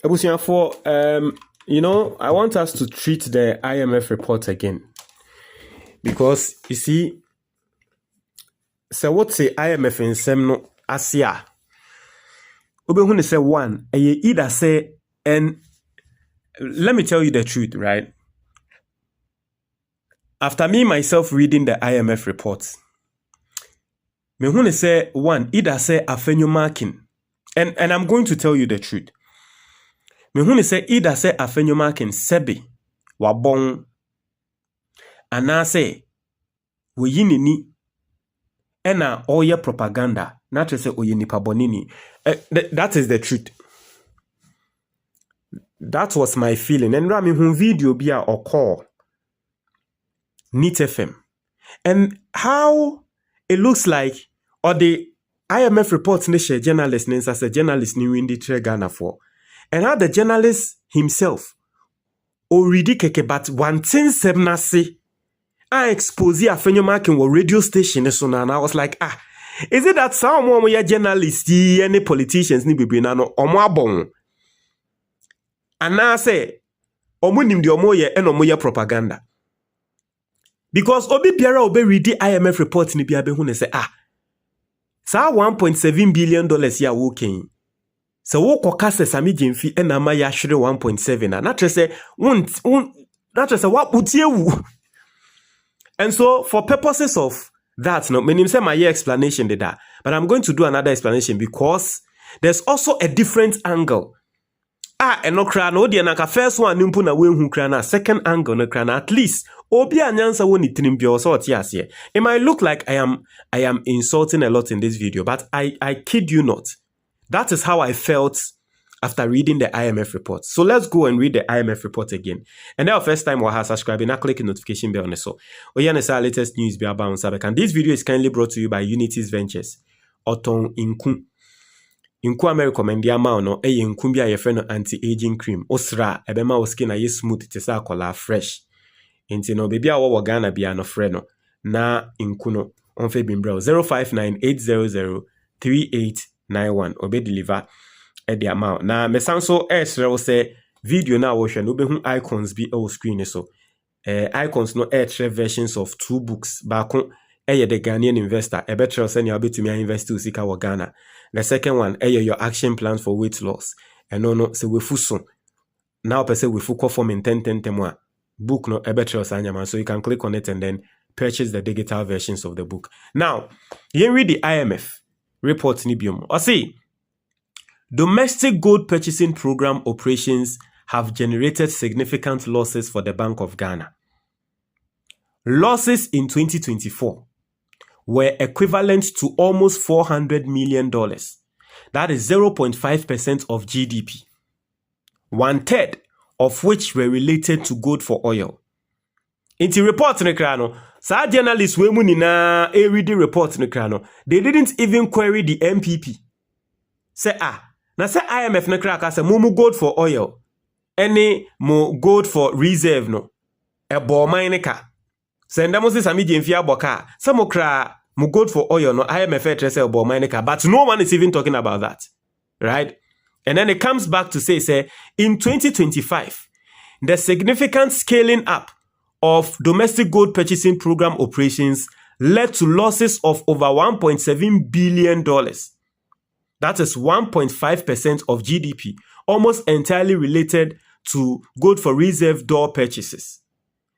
I want us to treat the IMF report again. Because, you see, so what's the IMF in Semno Asia? Obehun say one, either say, and let me tell you the truth, right? After me myself reading the IMF report, me who say one, either say Afenyo Markin, and I'm going to tell you the truth. Me who say either say Afenyo Markin sebi wabong, and I say we yinini ena oye propaganda, not to say oye nipa bonini. That is the truth. That was my feeling. And Rami who video be a or call Neat FM. And how it looks like, or the IMF reports share journalist names as a journalist new in the Ghana for. And how the journalist himself already keke but one thing semnasi I expose Afenyo Markin wa radio station so now and I was like, is it that someone we are journalists any politicians ni bibi na no omo abon. And I say omo nim de omo ye eno omo ye propaganda. Because obi biara obe read the IMF report ni bia be hu ne say sa $1.7 billion ya working. So wo kokase sami jemfi ena ma ya hwere 1.7 na tre say na tre say wa putiewu. And so for purposes of that, no, meaning say my explanation did that, but I'm going to do another explanation because there's also a different angle. No kra no de na ka first one nimpu na we hu kra na second angle no kra na at least obi anyansa woni tinim bi o so ase. It might look like I am insulting a lot in this video, but I kid you not. That is how I felt after reading the IMF report. So let's go and read the IMF report again. And then first time we subscribe and click the notification bell on so. Our latest news be about Sabek. And this video is kindly brought to you by Unity's Ventures. Oton Inku. Inku America mendia ma no eye nku bia ye fe no anti-aging cream. Osra ebema o skin aye smooth te sa kola fresh. Enti no baby a wo Ghana bia no frɛ no na nku no on fe bimbra 0598003891 obe deliver the amount. Now, me sanso will say video na wo hwe no be hu icons bi o screen so. Icons no versions of two books. Baako the Ghanaian investor. Better say you betumi invest to sika wo Ghana. The second one your action plans for weight loss. And no say we fuso. Now per se we fuko form in 10 temwa. Book no better say so you can click on it and then purchase the digital versions of the book. Now, you read the IMF report ni biom. Or see domestic gold purchasing program operations have generated significant losses for the Bank of Ghana. Losses in 2024 were equivalent to almost $400 million. That is 0.5% of GDP. 1/3 of which were related to gold for oil. In the report, sa journalists we mu nina read the report, they didn't even query the MPP. Say na say IMF na kra say mo gold for oil. Any mo gold for reserve no. E bo mine ka. Say ndamo se sami jemfi aboka. Say mo kra mo gold for oil no IMF say e bo mine ka. But no one is even talking about that. Right? And then it comes back to say in 2025 the significant scaling up of domestic gold purchasing program operations led to losses of over $1.7 billion. That is 1.5% of GDP, almost entirely related to gold for reserve door purchases.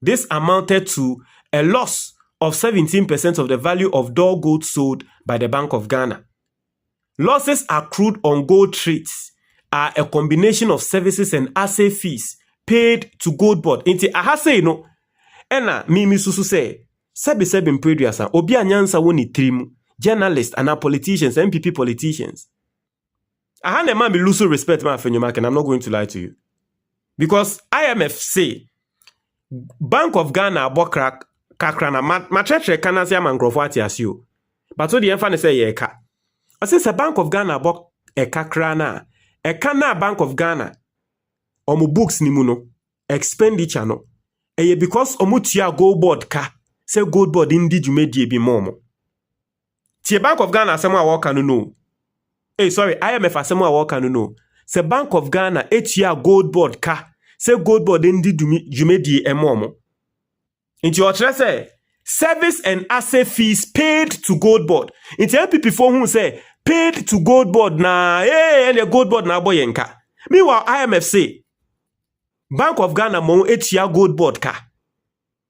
This amounted to a loss of 17% of the value of door gold sold by the Bank of Ghana. Losses accrued on gold trades are a combination of services and assay fees paid to gold board. Inti ahase no, ena mimi susu say, sebi mpreduasa, obi anyansa woni trimu. Journalists and our politicians, MPP politicians. I had a man be lose respect my Afenyo Markin. I'm not going to lie to you. Because IMF say Bank of Ghana bought kakrana matretre kana se mangrofo atiasio. But so the enfane say ye ka. I say the Bank of Ghana bought a kakrana. E kana Bank of Ghana omu books ni muno expenditure no. Eye because omu tia gold board ka say gold board indi jumedie bi momo. Tie Bank of Ghana asemo a work no. IMF asemo a work no. se Bank of Ghana etia gold board ka se gold board ndi jumedi emomo. Inti otre say service and asset fees paid to gold board. Inti MPP for who say paid to gold board na and the gold board na boyenka. Meanwhile IMF say Bank of Ghana mo etia gold board ka.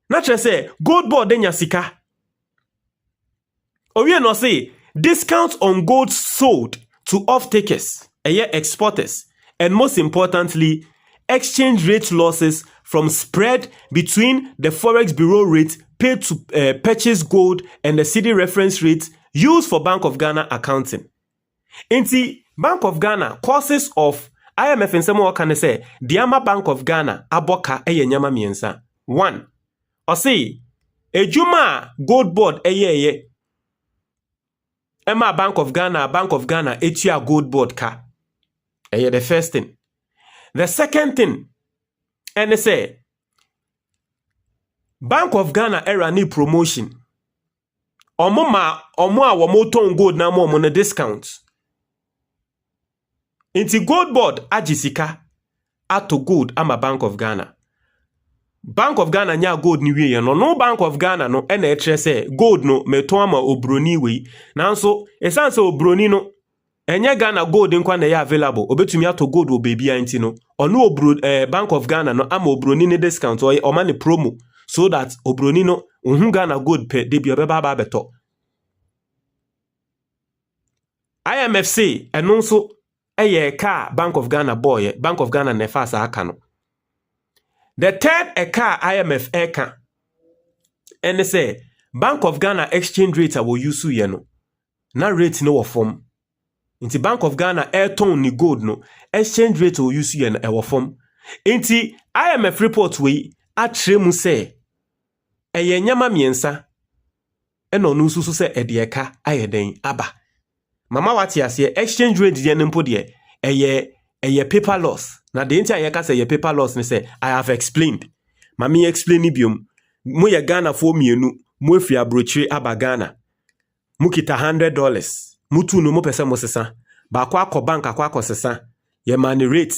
Na say gold board den sika. Owie no say discounts on gold sold to off-takers, exporters, and most importantly, exchange rate losses from spread between the Forex Bureau rate paid to purchase gold and the city reference rate used for Bank of Ghana accounting. Inti Bank of Ghana causes of IMF and some can say Diama Bank of Ghana aboka nyama miensa. 1. Or say ejuma gold board Emma Bank of Ghana etia gold board ka. The first thing. The second thing, and they say Bank of Ghana era ni promotion. Omo a womoton gold na mo na discount. Inti gold board ajisika ato gold ama Bank of Ghana. Bank of Ghana nya gold ni wiye no Bank of Ghana no ena etre se gold no meton ama obroni we nanso esanse obroni no enye Ghana gold nkwa na ya available obetumi ato gold obebi anti no ono Bank of Ghana no ama obroni ne discount o ma ne promo so that obroni no ohun Ghana gold pe de bi obeba ba beto. IMF say eno nso ka Bank of Ghana boy Bank of Ghana nefa sa aka no. The third eka IMF eka and they say Bank of Ghana exchange rate will use ye no na rate no form. Inti Bank of Ghana airton ni gold no exchange rate will use ye no e form. Inti IMF report we atremu say eye nyama miensa eno no susu se ede eka ayeden aba. Mama wati ase exchange rate de nempo de eye paper loss. Na the entire yeka say ye paper loss ni say I have explained. Mami explain ni biom. Mo ye Ghana for mienu, mo efi abrochire aba Ghana. Mo kita $100. Mutu no mo pese mo sesa. Ba kwa bank akwa sesa. Ye mani rate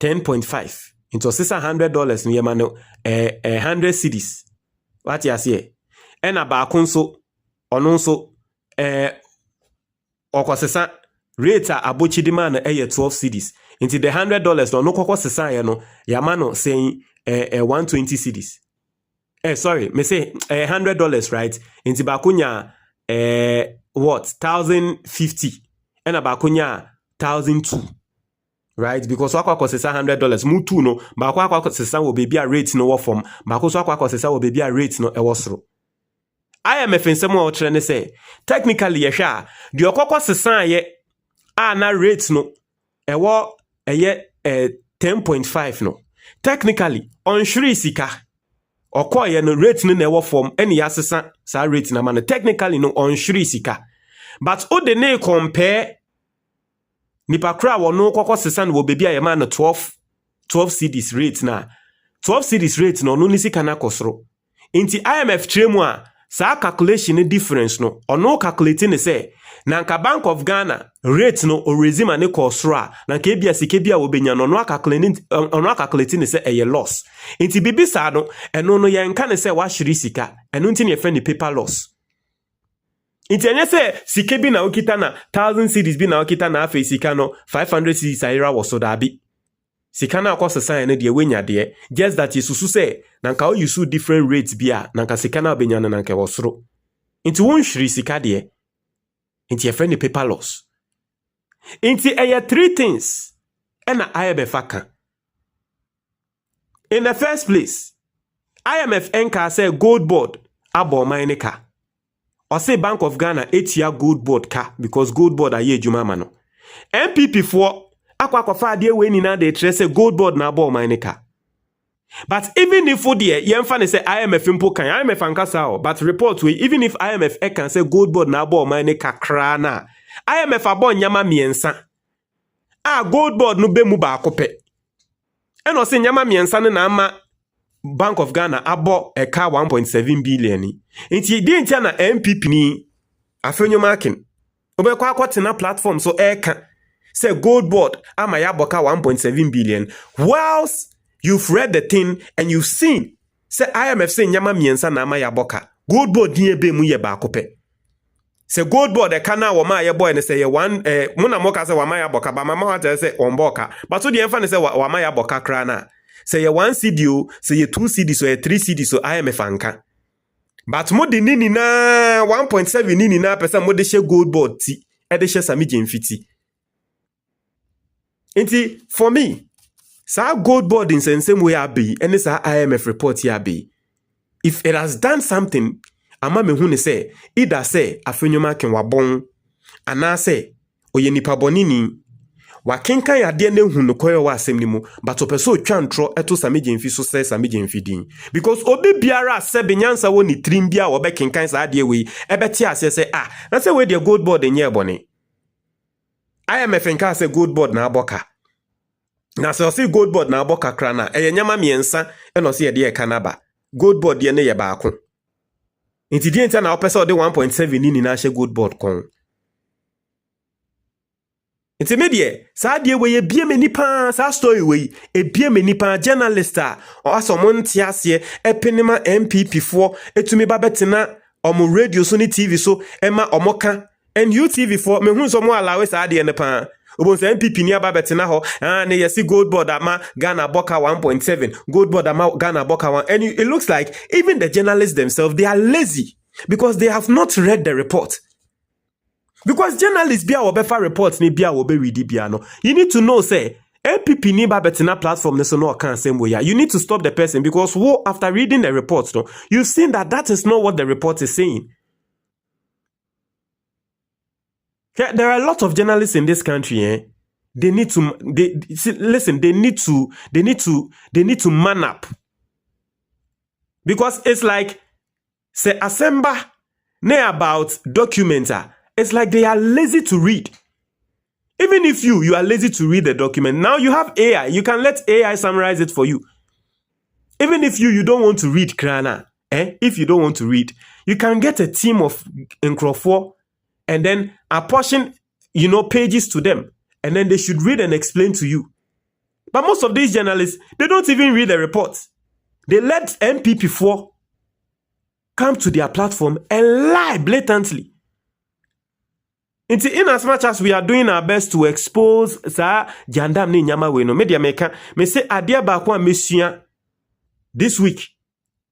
10.5. Into $600 ni ye mani 100 cedis. What ya say? Ena ba akonso ononso okosesa rate abochidima na 12 cedis. Into the $100 no kokko sesa no yamano saying 120 cedis. Sorry, me say $100, right? Into bakunya what 1,050 and bakunya 1,002, right? Because wakwa sesa $100 mutu no bakwa sesa wo baby a rate no form bakwa wakwa sesa wo baby a rate no ewosro. IMF nsemo o trene say technically ye hwa de okokko sesa ye na rate no ewo 10.5 no. Technically, on shri sika okoye no rate no newo form any asesa sa rate na man technically no on shri sika. But o de ne compare nipa kra wo no kokko sesa no bebi a man 12 cedis rate na 12 cedis rate no ni sika na kosoro. Inti IMF tremu a sa calculation difference no ono calculate ne say nanka Bank of Ghana rate no orezima ne kosra nanka ebia sikebia obenya no ono calculate ne say eye loss. Inti bibi sa no eno no ye nka ne say wa hiri sika eno nti ne fe ne paper loss. Inti enye say sikebi na okita na 1,000 cedis bi na okita na afa sika no 500 cedis ayira wo so da bi. Sika na akwasa sign ne de wenya de just that isusu say nanka o use different rates bia nanka sika na obenya na nanka wo soro. Inti won hiri sika de inti your friend paper loss. Inti three things ena IMF aka. In the first place, IMF enka say gold board abo mine ka. Or say Bank of Ghana etia gold board ka because gold board aye juma mano. MPP for akwa fa de we ni na de tre say gold board na abo mine ka. But even if for there, yemfa say IMF impo kan IMF ankasa o, but report we even if IMF can say gold board na abo mine kakra na IMF abo nyama miensa. Gold board no be mu ba akope. Eno say nyama miensa na ama Bank of Ghana abo eka 1.7 billion ni. Nti di ntia na MPP ni Afenyo Markin. Obekwa akwate na platform so eka say gold board amaya boka 1.7 billion, whilst you've read the thing and you've seen say IMF say nyama miensa na amaya boka gold board din ebe mu ye baako pe. Say gold board e kana wo ma ye boy ne say ye one muna moka say wa ma ya boka ba mama wa say on boka but so the enfa ne say wa ma ya boka kra na say ye 1 CD o say ye 2 CD so ye 3 CD so IMF anka but mo de nini na 1.7 nini na person mo de she gold board ti e de she sami jemfiti enti for me sa gold board in same way abi and sa IMF report here abi if it has done something ama me hu ne say either say Afenyo Markin wabon ana say oye nipa bonini wakenkan yade na hu no koyo wa asem ni mu but opeso twantro eto sameje mfi so say sameje mfi din because obi biara se benyansa wo ni trim bia wo be kenkan sa ade we ebeti ase say na say we the gold board enye bone IMF nka say gold board na aboka na say gold board na aboka kra na nyama miensa e no say ye de kanaba gold board ye ne ye baako inti di enta na opesa de 1.7 nini na she gold board kon inti medie sa de we ye bie menipa sa story we e bie menipa journalist o asomo ntiase epenema MPP fo etumi ba betena omo radio so ni TV so ema omoka and UTV for me hu so mo alawe sa de ne pa obon se MPP ni aba betena ho na yesi gold board ama Ghana boka 1.7 gold board ama Ghana boka 1 and it looks like even the journalists themselves they are lazy because they have not read the report. Because journalists bia obefa reports ni bia obe read bia no. You need to know say MPP ni ba betena platform ne so no kan same way. You need to stop the person because after reading the report no, you've seen that is not what the report is saying. Yeah, there are a lot of journalists in this country, they need to man up. Because it's like say Asemba ne about documents, it's like they are lazy to read. Even if you are lazy to read the document, now you have AI, you can let AI summarize it for you. Even if you don't want to read Krana, if you don't want to read, you can get a team of Nkrofo and then apportion, pages to them. And then they should read and explain to you. But most of these journalists, they don't even read the reports. They let MPP4 come to their platform and lie blatantly. In as much as we are doing our best to expose jandam ni nyama we no media meka me say adia ba kwa mesua this week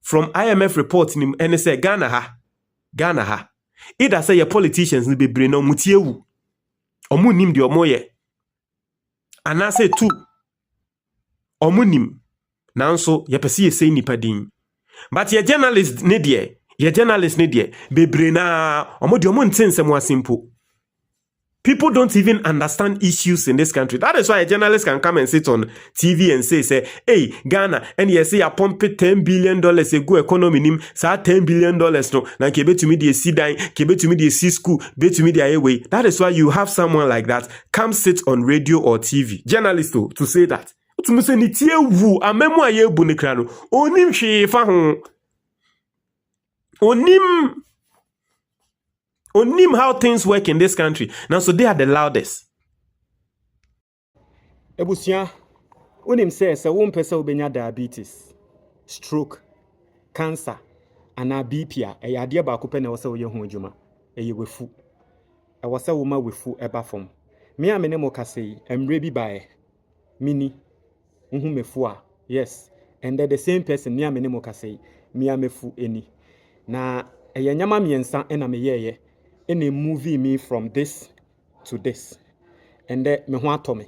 from IMF report ni and say Ghana ha either say your politicians ni bebre no mutiewu omu nim de omoye ana say two omu nim nanso ye pese ye say nipa din but ye journalist ne de bebre na omo de omo ntensem asimpo. People don't even understand issues in this country. That is why a journalist can come and sit on TV and say, hey, Ghana, and you say you pump $10 billion a go economy nim, sa $10 billion no, na kebe to me the see dine, kebe to me the see school, be to me the away. That is why you have someone like that come sit on radio or TV. Journalist to say that. To me say ni tie wu, a memo aye bu ne krano. Onim hwe fa ho. Onim how things work in this country. Now, so they are the loudest. Ebusia, unim says a won pesa ubenya diabetes, stroke, cancer, and a BP. A yadia ba kupe na wasa uye hunjuma. Eye wefu. A wasa wuma wefu eba form. Me amene mo kasei, emrebi bae. Mini. Mefua. Yes. And they're the same person. Me amene mo kasei. Me amefu eni. Na eye nyama miensa ena me yeye. Any movie me from this to this. And then me ho atome.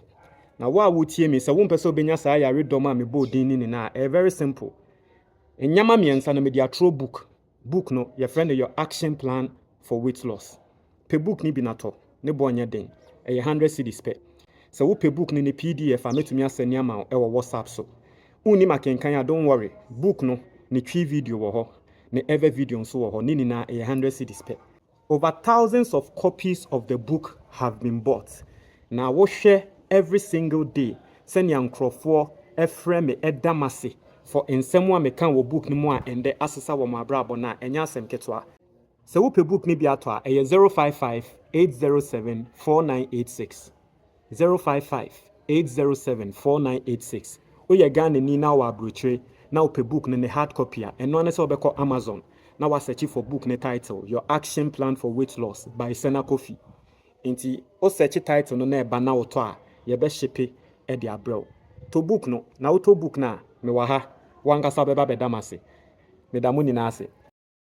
Now what would hear me say one person benya sa ya read doma me bo din ni na very simple. Enyama miensa na me dia throw book. Book no your friend your action plan for weight loss. Pe book ni bi na to. Ne bo nya den. 100 cedis pe. So wo pe book ni PDF ametumi aseni ama e wo WhatsApp so. Uni makenkan ya don't worry. Book no ni twi video wo ho. Ne ever video so wo ho ni na 100 cedis pe. Over thousands of copies of the book have been bought. Now we share every single day. Send young Crawford a frame a damasi for in someone me can wo book ni mo and the assessor wo mabrabo na enya sem ketwa. So wo pe book ni bi atwa 055 807 4986. 055-807-4986. Oye Ghana ni na wa abrochire na ope book ne hard copy a eno ane se obekọ Amazon na wa search for book ne title Your Action Plan for Weight Loss by Sena Kofi. Nti o search title no na eba na woto a ye be shipe e de abrel. To book no na woto book na me wa ha wanga sa beba bedamase. Me da mu nyina ase.